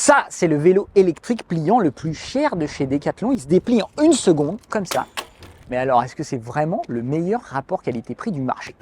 Ça, c'est le vélo électrique pliant le plus cher de chez Decathlon. Il se déplie en 1 seconde, comme ça. Mais alors, est-ce que c'est vraiment le meilleur rapport qualité-prix du marché?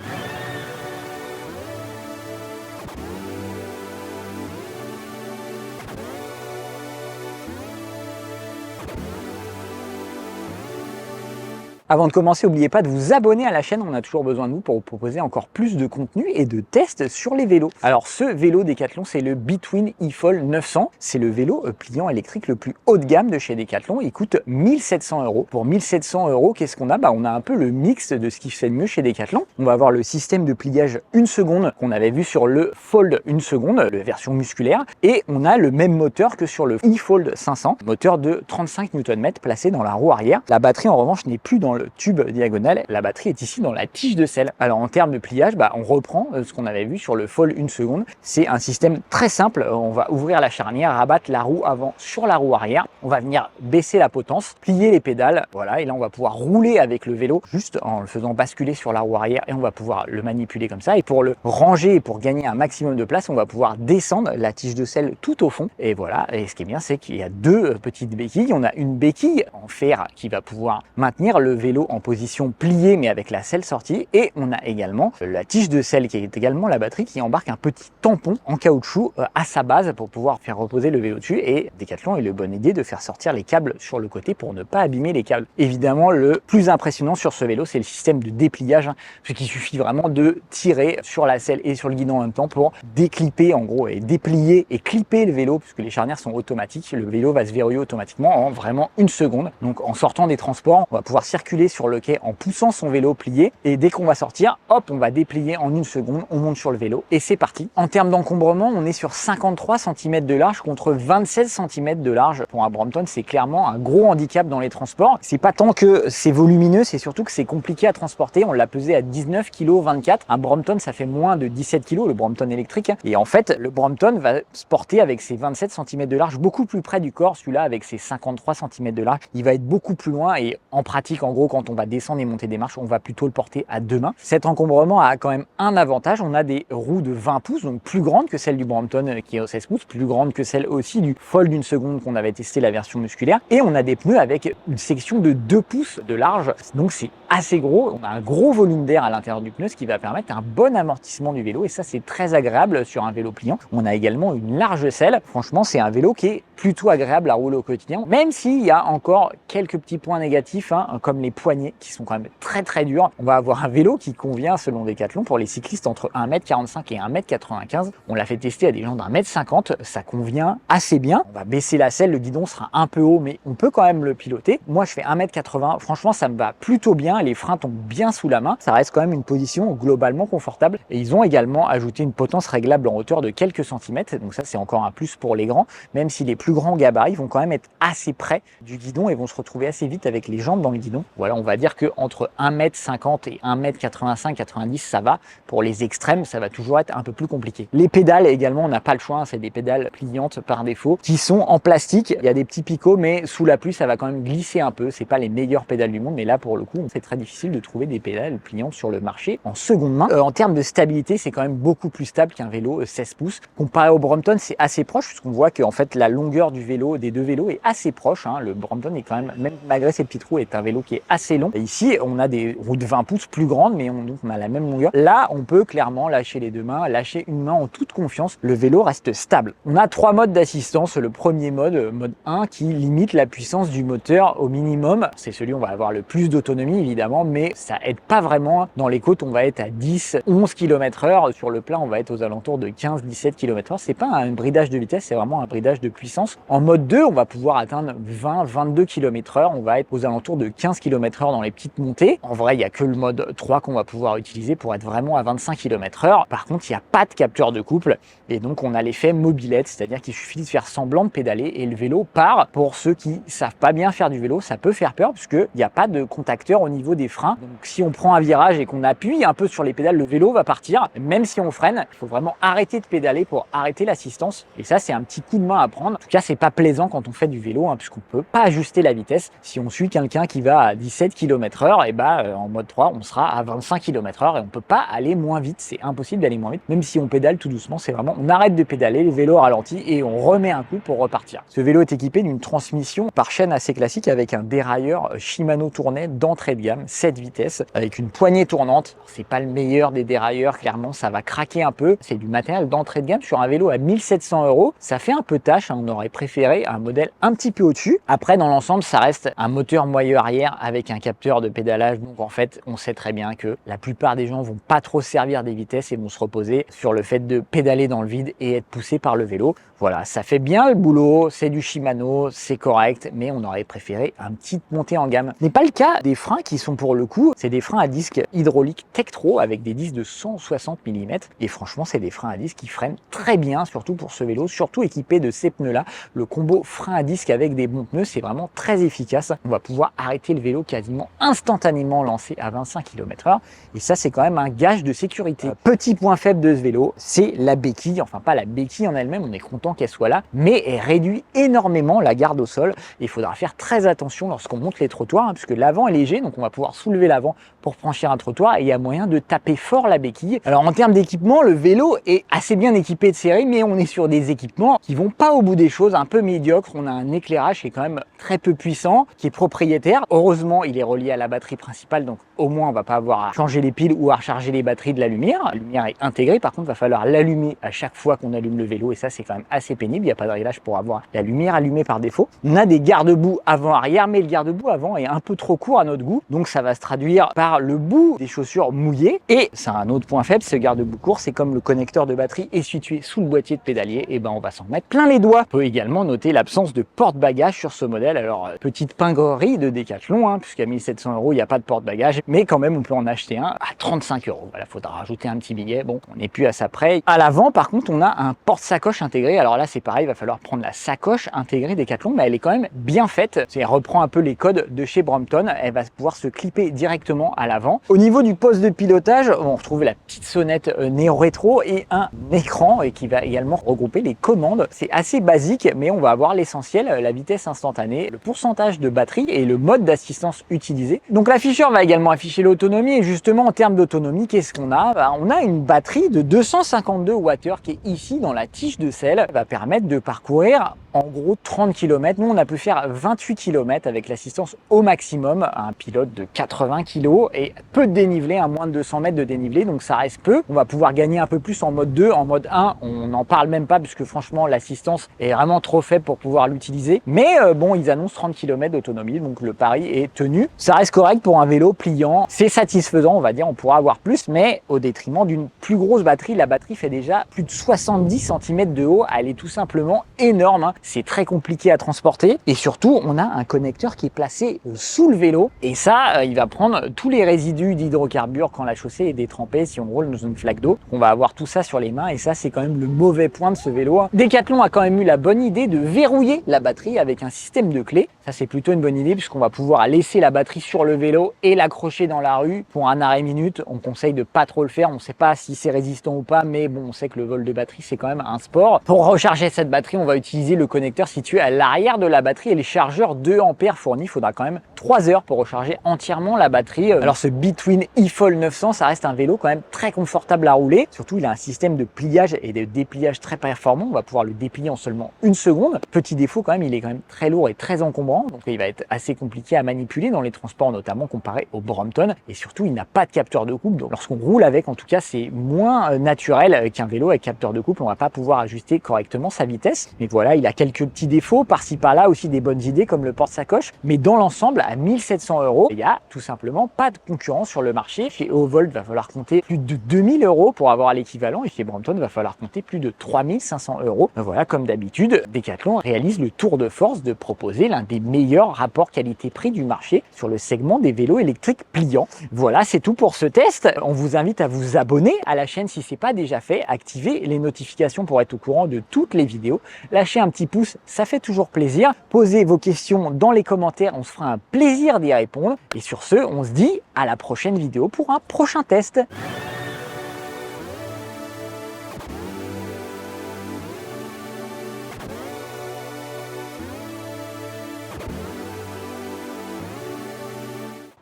Avant de commencer, n'oubliez pas de vous abonner à la chaîne, on a toujours besoin de vous pour vous proposer encore plus de contenu et de tests sur les vélos. Alors ce vélo Decathlon, c'est le Between eFall 900, c'est le vélo pliant électrique le plus haut de gamme de chez Decathlon, il coûte 1 700 €. Pour 1 700 €, qu'est-ce qu'on a? On a un peu le mix de ce qui se fait de mieux chez Decathlon. On va avoir le système de pliage 1 seconde qu'on avait vu sur le Fold 1 seconde, la version musculaire, et on a le même moteur que sur le eFold 500, moteur de 35 Nm placé dans la roue arrière. La batterie en revanche n'est plus dans le tube diagonal, la batterie est ici dans la tige de selle. Alors en termes de pliage, on reprend ce qu'on avait vu sur le Fold 1 seconde. C'est un système très simple, on va ouvrir la charnière, rabattre la roue avant sur la roue arrière, on va venir baisser la potence, plier les pédales, voilà, et là on va pouvoir rouler avec le vélo juste en le faisant basculer sur la roue arrière et on va pouvoir le manipuler comme ça. Et pour le ranger et pour gagner un maximum de place, on va pouvoir descendre la tige de selle tout au fond. Et voilà, et ce qui est bien, c'est qu'il y a deux petites béquilles. On a une béquille en fer qui va pouvoir maintenir le vélo en position pliée mais avec la selle sortie, et on a également la tige de selle qui est également la batterie qui embarque un petit tampon en caoutchouc à sa base pour pouvoir faire reposer le vélo dessus. Et Decathlon a eu la bonne idée de faire sortir les câbles sur le côté pour ne pas abîmer les câbles. Évidemment, le plus impressionnant sur ce vélo, c'est le système de dépliage, ce qui suffit vraiment de tirer sur la selle et sur le guidon en même temps pour déclipper en gros et déplier et clipper le vélo, puisque les charnières sont automatiques. Le vélo va se verrouiller automatiquement en vraiment 1 seconde. Donc en sortant des transports, on va pouvoir circuler sur le quai en poussant son vélo plié, et dès qu'on va sortir, hop, on va déplier en 1 seconde, on monte sur le vélo et c'est parti. En termes d'encombrement, on est sur 53 cm de large contre 27 cm de large. Pour un Brompton, c'est clairement un gros handicap dans les transports. C'est pas tant que c'est volumineux, c'est surtout que c'est compliqué à transporter. On l'a pesé à 19 kg 24. Un Brompton, ça fait moins de 17 kg, le Brompton électrique. Et en fait, le Brompton va se porter avec ses 27 cm de large beaucoup plus près du corps. Celui-là, avec ses 53 cm de large, il va être beaucoup plus loin, et en pratique, en gros, quand on va descendre et monter des marches, on va plutôt le porter à 2 mains. Cet encombrement a quand même un avantage, on a des roues de 20 pouces, donc plus grandes que celle du Brompton qui est au 16 pouces, plus grande que celle aussi du Fold 1 seconde qu'on avait testé la version musculaire, et on a des pneus avec une section de 2 pouces de large, donc c'est assez gros. On a un gros volume d'air à l'intérieur du pneu, ce qui va permettre un bon amortissement du vélo, et ça c'est très agréable sur un vélo pliant. On a également une large selle. Franchement, c'est un vélo qui est plutôt agréable à rouler au quotidien, même s'il y a encore quelques petits points négatifs, comme les poignées qui sont quand même très durs. On va avoir un vélo qui convient selon Decathlon pour les cyclistes entre 1,45 m et 1,95 m. On l'a fait tester à des gens d'1,50 m, ça convient assez bien. On va baisser la selle, le guidon sera un peu haut, mais on peut quand même le piloter. Moi je fais 1,80 m, franchement ça me va plutôt bien, les freins tombent bien sous la main, ça reste quand même une position globalement confortable. Et ils ont également ajouté une potence réglable en hauteur de quelques centimètres, donc ça c'est encore un plus pour les grands, même si les plus grands gabarits vont quand même être assez près du guidon et vont se retrouver assez vite avec les jambes dans le guidon. Voilà, on va dire que entre 1,50 m et 1,85 m, 90 m, ça va. Pour les extrêmes, ça va toujours être un peu plus compliqué. Les pédales également, on n'a pas le choix, c'est des pédales pliantes par défaut qui sont en plastique. Il y a des petits picots, mais sous la pluie, ça va quand même glisser un peu. C'est pas les meilleures pédales du monde, mais là, pour le coup, c'est très difficile de trouver des pédales pliantes sur le marché en seconde main. En termes de stabilité, c'est quand même beaucoup plus stable qu'un vélo 16 pouces. Comparé au Brompton, c'est assez proche, puisqu'on voit que en fait, la longueur du vélo, des deux vélos, est assez proche. Le Brompton est quand même malgré ses petites roues, est un vélo qui est assez long. Et ici, on a des roues de 20 pouces plus grandes, mais on a la même longueur. Là, on peut clairement lâcher les deux mains, lâcher une main en toute confiance. Le vélo reste stable. On a 3 modes d'assistance. Le premier mode, mode 1, qui limite la puissance du moteur au minimum. C'est celui où on va avoir le plus d'autonomie, évidemment, mais ça aide pas vraiment. Dans les côtes, on va être à 10, 11 km/h. Sur le plat, on va être aux alentours de 15, 17 km/h. C'est pas un bridage de vitesse, c'est vraiment un bridage de puissance. En mode 2, on va pouvoir atteindre 20, 22 km/h. On va être aux alentours de 15 km/h dans les petites montées. En vrai, il n'y a que le mode 3 qu'on va pouvoir utiliser pour être vraiment à 25 km/h. Par contre, il n'y a pas de capteur de couple, et donc on a l'effet mobilette, c'est-à-dire qu'il suffit de faire semblant de pédaler et le vélo part. Pour ceux qui savent pas bien faire du vélo, ça peut faire peur puisqu'il n'y a pas de contacteur au niveau des freins. Donc si on prend un virage et qu'on appuie un peu sur les pédales, le vélo va partir. Même si on freine, il faut vraiment arrêter de pédaler pour arrêter l'assistance. Et ça, c'est un petit coup de main à prendre. En tout cas, c'est pas plaisant quand on fait du vélo, puisqu'on peut pas ajuster la vitesse. Si on suit quelqu'un qui va à 10 17 km/h, et en mode 3, on sera à 25 km/h et on peut pas aller moins vite. C'est impossible d'aller moins vite, même si on pédale tout doucement. C'est vraiment, on arrête de pédaler, le vélo ralentit et on remet un coup pour repartir. Ce vélo est équipé d'une transmission par chaîne assez classique avec un dérailleur Shimano Tournet d'entrée de gamme, 7 vitesses, avec une poignée tournante. C'est pas le meilleur des dérailleurs, clairement, ça va craquer un peu. C'est du matériel d'entrée de gamme sur un vélo à 1700 €. Ça fait un peu tâche, hein. On aurait préféré un modèle un petit peu au-dessus. Après, dans l'ensemble, ça reste un moteur moyeu arrière avec un capteur de pédalage. Donc en fait, on sait très bien que la plupart des gens vont pas trop servir des vitesses et vont se reposer sur le fait de pédaler dans le vide et être poussé par le vélo. Voilà, ça fait bien le boulot, c'est du Shimano, c'est correct, mais on aurait préféré un petit montée en gamme. Ce n'est pas le cas des freins qui sont pour le coup, c'est des freins à disque hydraulique Tektro avec des disques de 160 mm. Et franchement, c'est des freins à disque qui freinent très bien, surtout pour ce vélo, surtout équipé de ces pneus-là. Le combo frein à disque avec des bons pneus, c'est vraiment très efficace. On va pouvoir arrêter le vélo quasiment instantanément lancé à 25 km/h. Et ça, c'est quand même un gage de sécurité. Petit point faible de ce vélo, c'est la béquille. Enfin, pas la béquille en elle-même, on est content qu'elle soit là, mais elle réduit énormément la garde au sol. Il faudra faire très attention lorsqu'on monte les trottoirs, hein, puisque l'avant est léger, donc on va pouvoir soulever l'avant pour franchir un trottoir et il y a moyen de taper fort la béquille. Alors en termes d'équipement, le vélo est assez bien équipé de série, mais on est sur des équipements qui vont pas au bout des choses, un peu médiocres. On a un éclairage qui est quand même très peu puissant, qui est propriétaire. Heureusement, il est relié à la batterie principale, donc au moins on va pas avoir à changer les piles ou à recharger les batteries de la lumière. La lumière est intégrée, par contre, il va falloir l'allumer à chaque fois qu'on allume le vélo et ça, c'est quand même assez pénible. Il n'y a pas de réglage pour avoir la lumière allumée par défaut. On a des garde-boue avant-arrière, mais le garde-boue avant est un peu trop court à notre goût, donc ça va se traduire par le bout des chaussures mouillées. Et c'est un autre point faible, ce garde-boue court, c'est comme le connecteur de batterie est situé sous le boîtier de pédalier, et on va s'en mettre plein les doigts. On peut également noter l'absence de porte-bagages sur ce modèle. Alors petite pingorerie de Décathlon, hein, puisqu'à 1700 €, il n'y a pas de porte-bagages, mais quand même on peut en acheter un à 35 €. Voilà, faudra rajouter un petit billet. Bon, on n'est plus à ça près. À l'avant, par contre, on a un porte-sacoche intégré. Alors là, c'est pareil, il va falloir prendre la sacoche intégrée Décathlon, mais elle est quand même bien faite. Elle reprend un peu les codes de chez Brompton. Elle va pouvoir se clipper directement à l'avant. Au niveau du poste de pilotage, on retrouve la petite sonnette néo-rétro et un écran et qui va également regrouper les commandes. C'est assez basique, mais on va avoir l'essentiel, la vitesse instantanée, le pourcentage de batterie et le mode d'assistance utilisé. Donc l'afficheur va également afficher l'autonomie et justement en termes d'autonomie, qu'est-ce qu'on a? On a une batterie de 252 Wh qui est ici dans la tige de selle, va permettre de parcourir en gros 30 km. Nous, on a pu faire 28 km avec l'assistance au maximum, un pilote de 80 kg et peu de dénivelé, moins de 200 mètres de dénivelé, donc ça reste peu. On va pouvoir gagner un peu plus en mode 2, en mode 1, on n'en parle même pas puisque franchement l'assistance est vraiment trop faible pour pouvoir l'utiliser. Mais bon, ils annoncent 30 km d'autonomie, donc le pari est tenu. Ça reste correct pour un vélo pliant, c'est satisfaisant, on va dire, on pourra avoir plus, mais au détriment d'une plus grosse batterie. La batterie fait déjà plus de 70 cm de haut, elle est tout simplement énorme, hein. C'est très compliqué à transporter et surtout on a un connecteur qui est placé sous le vélo et ça il va prendre tous les résidus d'hydrocarbures quand la chaussée est détrempée si on roule dans une flaque d'eau. On va avoir tout ça sur les mains et ça c'est quand même le mauvais point de ce vélo. Decathlon a quand même eu la bonne idée de verrouiller la batterie avec un système de clés. Ça c'est plutôt une bonne idée puisqu'on va pouvoir laisser la batterie sur le vélo et l'accrocher dans la rue pour un arrêt minute. On conseille de pas trop le faire, on ne sait pas si c'est résistant ou pas, mais bon on sait que le vol de batterie c'est quand même un sport. Pour recharger cette batterie on va utiliser le connecteur situé à l'arrière de la batterie et les chargeurs 2 ampères fournis. Il faudra quand même 3 heures pour recharger entièrement la batterie. Alors ce Between eFall 900, ça reste un vélo quand même très confortable à rouler. Surtout, il a un système de pliage et de dépliage très performant. On va pouvoir le déplier en seulement 1 seconde. Petit défaut quand même, il est quand même très lourd et très encombrant. Donc il va être assez compliqué à manipuler dans les transports notamment comparé au Brompton. Et surtout, il n'a pas de capteur de couple. Donc lorsqu'on roule avec, en tout cas, c'est moins naturel qu'un vélo avec capteur de couple. On va pas pouvoir ajuster correctement sa vitesse. Mais voilà, il a quelques petits défauts par-ci par-là, aussi des bonnes idées comme le porte-sacoche, mais dans l'ensemble à 1700 €, il y a tout simplement pas de concurrence sur le marché. Chez Eovolt, va falloir compter plus de 2000 € pour avoir l'équivalent et chez Brompton, va falloir compter plus de 3500 €. Voilà, comme d'habitude, Decathlon réalise le tour de force de proposer l'un des meilleurs rapports qualité-prix du marché sur le segment des vélos électriques pliants. Voilà, c'est tout pour ce test. On vous invite à vous abonner à la chaîne si c'est pas déjà fait, activer les notifications pour être au courant de toutes les vidéos, lâchez un petit pouce, ça fait toujours plaisir. Posez vos questions dans les commentaires, on se fera un plaisir d'y répondre. Et sur ce, on se dit à la prochaine vidéo pour un prochain test.